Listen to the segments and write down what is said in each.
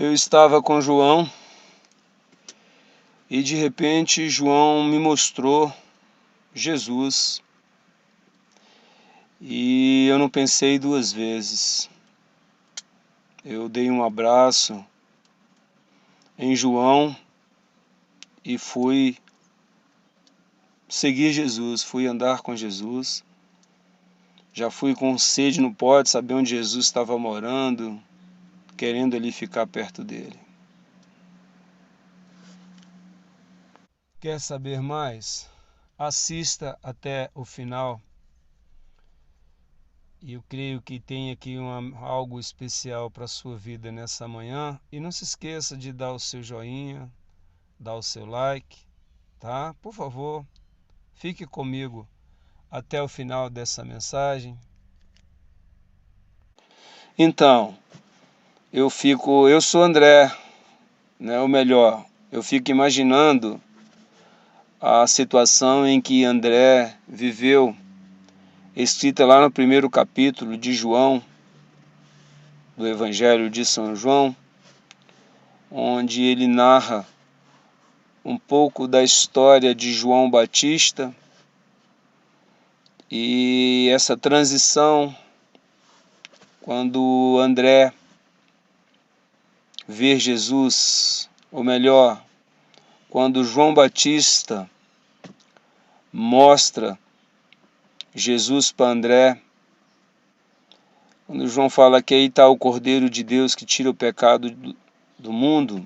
Eu estava com João e de repente João me mostrou Jesus e eu não pensei duas vezes. Eu dei um abraço em João e fui seguir Jesus, fui andar com Jesus. Já fui com sede no pote, saber onde Jesus estava morando, querendo ali ficar perto dele. Quer saber mais? Assista até o final. E eu creio que tem aqui algo especial para a sua vida nessa manhã. E não se esqueça de dar o seu joinha, dar o seu like, tá? Por favor, fique comigo até o final dessa mensagem. Então, eu sou André, né? Ou melhor, eu fico imaginando a situação em que André viveu, escrita lá no primeiro capítulo de João, do Evangelho de São João, onde ele narra um pouco da história de João Batista e essa transição, quando André vê Jesus, ou melhor, quando João Batista mostra Jesus para André, quando João fala que aí está o Cordeiro de Deus que tira o pecado do mundo,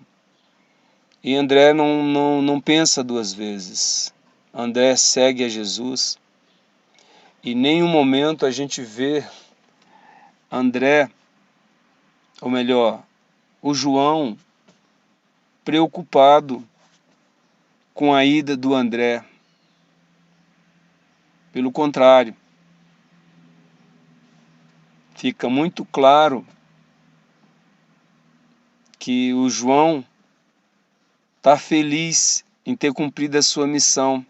e André não pensa duas vezes. André segue a Jesus e em nenhum momento a gente vê André, ou melhor, o João, preocupado com a ida do André. Pelo contrário, fica muito claro que o João está feliz em ter cumprido a sua missão.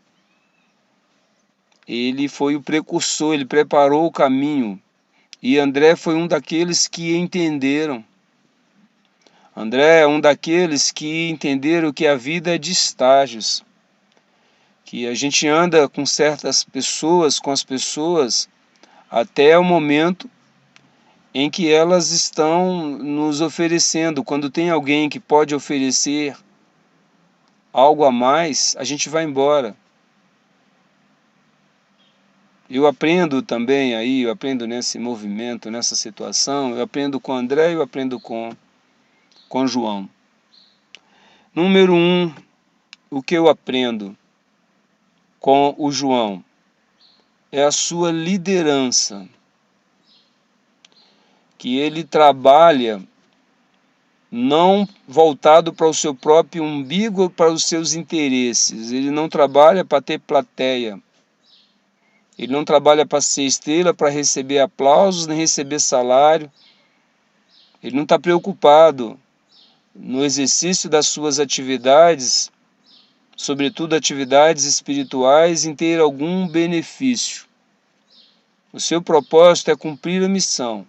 Ele foi o precursor, ele preparou o caminho. E André foi um daqueles que entenderam. André é um daqueles que entenderam que a vida é de estágios. Que a gente anda com certas pessoas, com as pessoas, até o momento em que elas estão nos oferecendo. Quando tem alguém que pode oferecer algo a mais, a gente vai embora. Eu aprendo também aí, eu aprendo nesse movimento, nessa situação, eu aprendo com André, eu aprendo com João. Número 1, o que eu aprendo com o João é a sua liderança, que ele trabalha não voltado para o seu próprio umbigo ou para os seus interesses. Ele não trabalha para ter plateia. Ele não trabalha para ser estrela, para receber aplausos, nem receber salário. Ele não está preocupado no exercício das suas atividades, sobretudo atividades espirituais, em ter algum benefício. O seu propósito é cumprir a missão.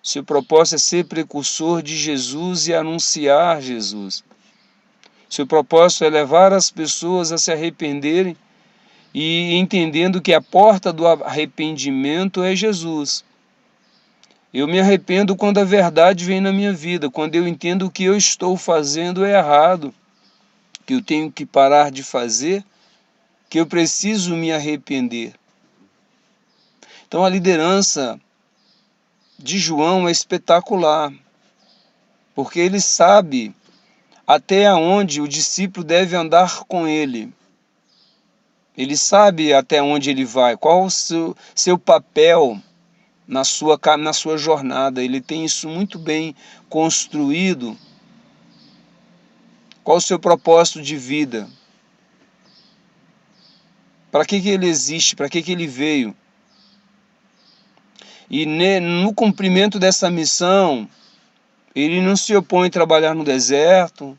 O seu propósito é ser precursor de Jesus e anunciar Jesus. O seu propósito é levar as pessoas a se arrependerem e entendendo que a porta do arrependimento é Jesus. Eu me arrependo quando a verdade vem na minha vida, quando eu entendo o que eu estou fazendo é errado, que eu tenho que parar de fazer, que eu preciso me arrepender. Então a liderança de João é espetacular, porque ele sabe até onde o discípulo deve andar com ele. Ele sabe até onde ele vai, qual o seu papel na sua jornada. Ele tem isso muito bem construído. Qual o seu propósito de vida? Para que ele existe? Para que ele veio? E no cumprimento dessa missão, ele não se opõe a trabalhar no deserto,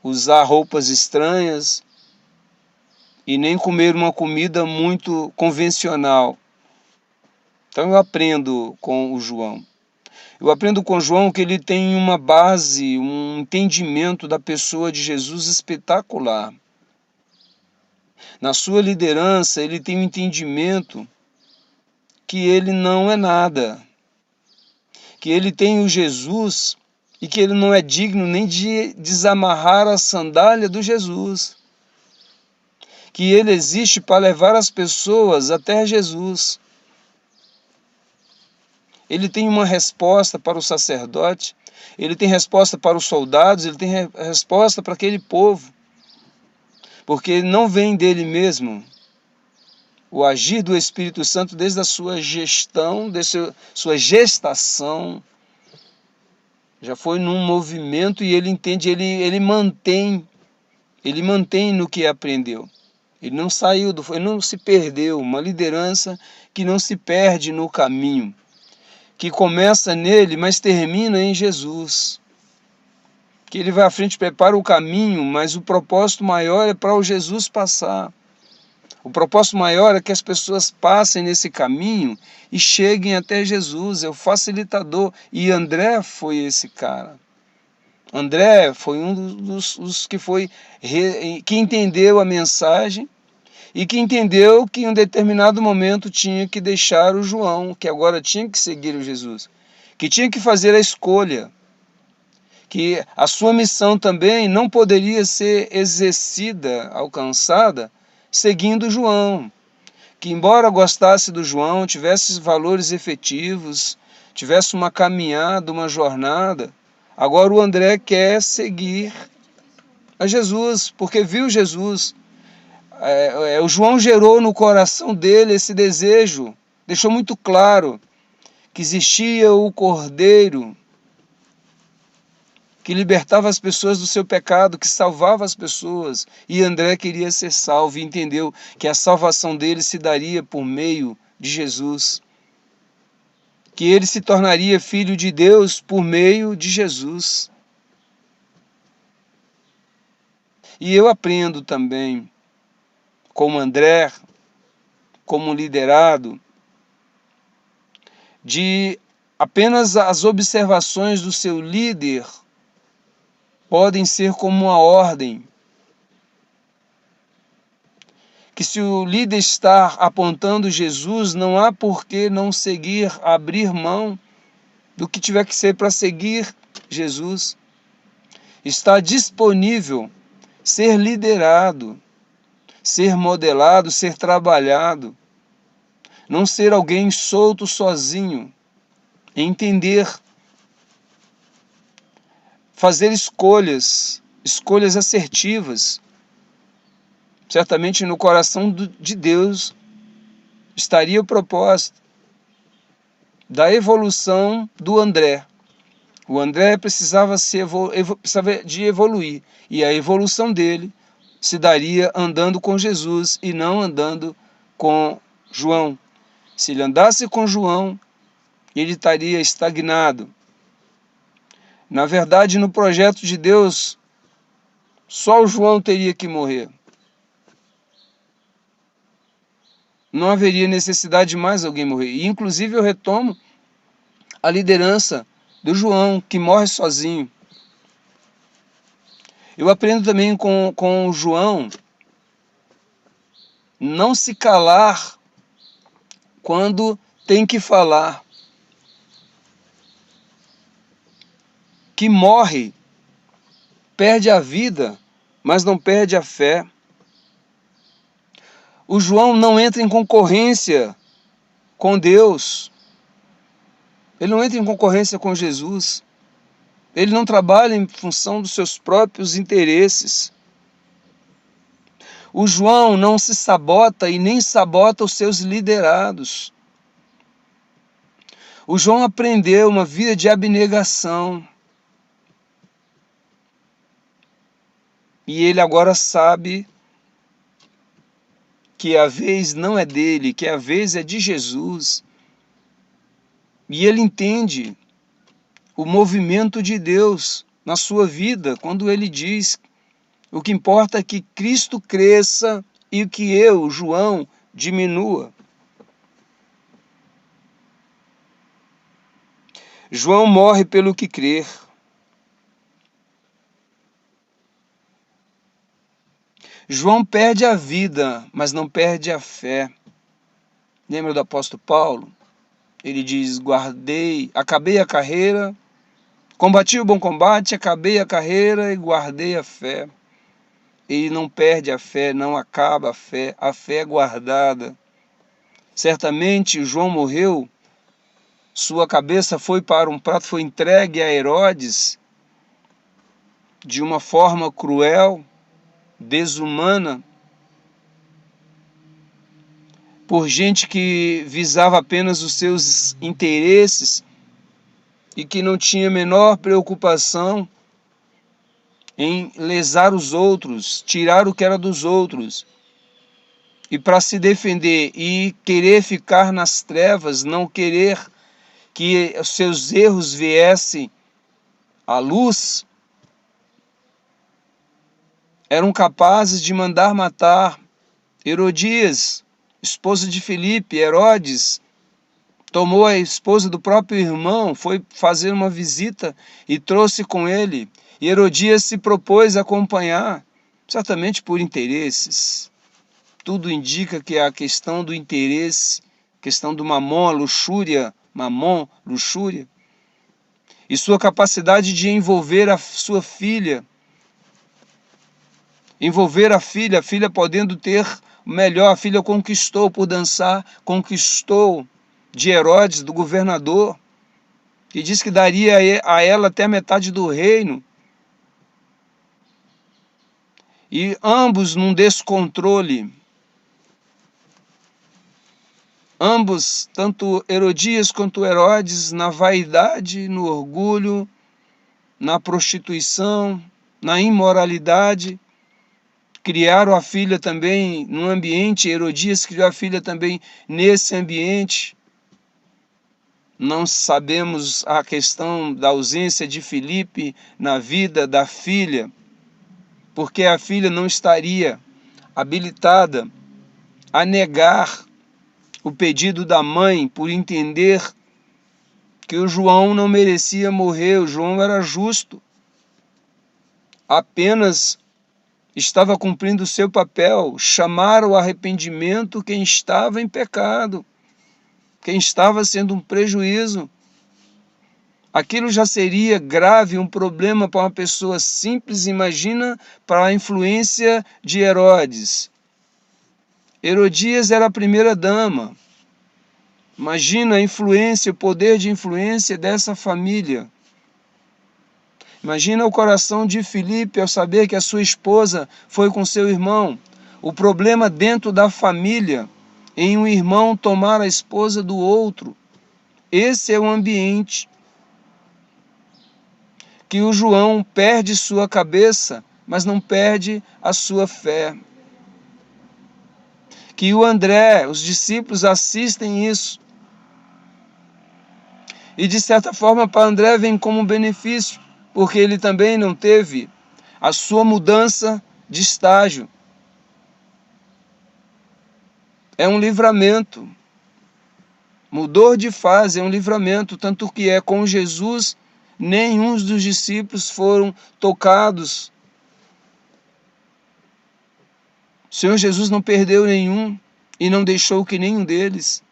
usar roupas estranhas e nem comer uma comida muito convencional. Então eu aprendo com o João. Eu aprendo com João que ele tem uma base, um entendimento da pessoa de Jesus espetacular. Na sua liderança, ele tem um entendimento que ele não é nada, que ele tem o Jesus e que ele não é digno nem de desamarrar a sandália do Jesus, que ele existe para levar as pessoas até Jesus. Ele tem uma resposta para o sacerdote, ele tem resposta para os soldados, ele tem resposta para aquele povo, porque não vem dele mesmo. O agir do Espírito Santo desde a sua gestão, desde a sua gestação, já foi num movimento e ele entende, ele mantém no que aprendeu. Ele não saiu, ele não se perdeu, uma liderança que não se perde no caminho, que começa nele, mas termina em Jesus. Que ele vai à frente, prepara o caminho, mas o propósito maior é para o Jesus passar. O propósito maior é que as pessoas passem nesse caminho e cheguem até Jesus, é o facilitador. E André foi esse cara. André foi um dos que entendeu a mensagem e que entendeu que em um determinado momento tinha que deixar o João, que agora tinha que seguir o Jesus, que tinha que fazer a escolha, que a sua missão também não poderia ser exercida, alcançada, seguindo João, que embora gostasse do João, tivesse valores efetivos, tivesse uma caminhada, uma jornada, agora o André quer seguir a Jesus, porque viu Jesus. O João gerou no coração dele esse desejo, deixou muito claro que existia o Cordeiro que libertava as pessoas do seu pecado, que salvava as pessoas. E André queria ser salvo e entendeu que a salvação dele se daria por meio de Jesus. Que ele se tornaria filho de Deus por meio de Jesus. E eu aprendo também, como André, como liderado, de apenas as observações do seu líder podem ser como uma ordem. Que se o líder está apontando Jesus, não há por que não seguir, abrir mão do que tiver que ser para seguir Jesus. Está disponível ser liderado, ser modelado, ser trabalhado. Não ser alguém solto sozinho. Entender. Fazer escolhas assertivas. Certamente no coração de Deus estaria o propósito da evolução do André. O André precisava de evoluir, e a evolução dele se daria andando com Jesus e não andando com João. Se ele andasse com João, ele estaria estagnado. Na verdade, no projeto de Deus, só o João teria que morrer. Não haveria necessidade de mais alguém morrer. E, inclusive, eu retomo a liderança do João, que morre sozinho. Eu aprendo também com o João não se calar quando tem que falar. Que morre, perde a vida, mas não perde a fé. O João não entra em concorrência com Deus. Ele não entra em concorrência com Jesus. Ele não trabalha em função dos seus próprios interesses. O João não se sabota e nem sabota os seus liderados. O João aprendeu uma vida de abnegação. E ele agora sabe que a vez não é dele, que a vez é de Jesus. E ele entende o movimento de Deus na sua vida, quando ele diz: o que importa é que Cristo cresça e que eu, João, diminua. João morre pelo que crer. João perde a vida, mas não perde a fé. Lembra do apóstolo Paulo? Ele diz: acabei a carreira, combati o bom combate, acabei a carreira e guardei a fé. Ele não perde a fé, não acaba a fé é guardada. Certamente João morreu, sua cabeça foi para um prato, foi entregue a Herodes de uma forma cruel, desumana, por gente que visava apenas os seus interesses e que não tinha a menor preocupação em lesar os outros, tirar o que era dos outros. E para se defender e querer ficar nas trevas, não querer que os seus erros viessem à luz, eram capazes de mandar matar Herodias, esposa de Filipe. Herodes tomou a esposa do próprio irmão, foi fazer uma visita e trouxe com ele. E Herodias se propôs a acompanhar, certamente por interesses. Tudo indica que é a questão do interesse, questão do mamon, a luxúria, mamon, luxúria, e sua capacidade de envolver a sua filha, a filha podendo ter o melhor, a filha conquistou por dançar, conquistou de Herodes, do governador, que disse que daria a ela até a metade do reino. E ambos num descontrole, ambos, tanto Herodias quanto Herodes, na vaidade, no orgulho, na prostituição, na imoralidade, criaram a filha também num ambiente, Herodias criou a filha também nesse ambiente. Não sabemos a questão da ausência de Filipe na vida da filha, porque a filha não estaria habilitada a negar o pedido da mãe por entender que o João não merecia morrer, o João era justo, apenas estava cumprindo o seu papel, chamar ao arrependimento quem estava em pecado, quem estava sendo um prejuízo. Aquilo já seria grave, um problema para uma pessoa simples, imagina para a influência de Herodes. Herodias era a primeira dama. Imagina a influência, o poder de influência dessa família. Imagina o coração de Filipe ao saber que a sua esposa foi com seu irmão. O problema dentro da família, em um irmão tomar a esposa do outro. Esse é o ambiente que o João perde sua cabeça, mas não perde a sua fé. Que o André, os discípulos assistem isso. E de certa forma para André vem como um benefício, porque ele também não teve a sua mudança de estágio. É um livramento. Mudou de fase, é um livramento, tanto que é com Jesus, nenhum dos discípulos foram tocados. O Senhor Jesus não perdeu nenhum e não deixou que nenhum deles,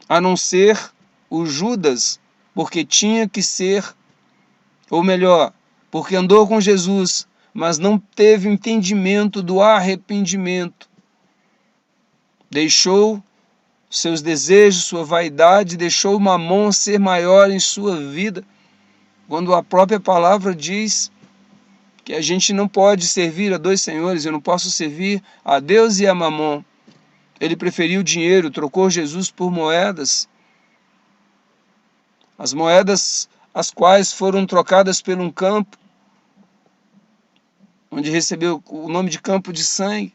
a não ser o Judas, porque tinha que ser, ou melhor, porque andou com Jesus, mas não teve entendimento do arrependimento. Deixou seus desejos, sua vaidade, deixou o mamon ser maior em sua vida, quando a própria palavra diz que a gente não pode servir a dois senhores. Eu não posso servir a Deus e a mamon. Ele preferiu o dinheiro, trocou Jesus por moedas. As moedas as quais foram trocadas por um campo, onde recebeu o nome de campo de sangue.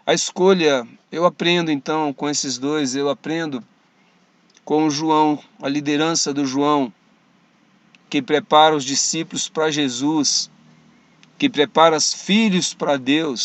A escolha, eu aprendo então com esses dois, eu aprendo com o João, a liderança do João, que prepara os discípulos para Jesus, que prepara os filhos para Deus.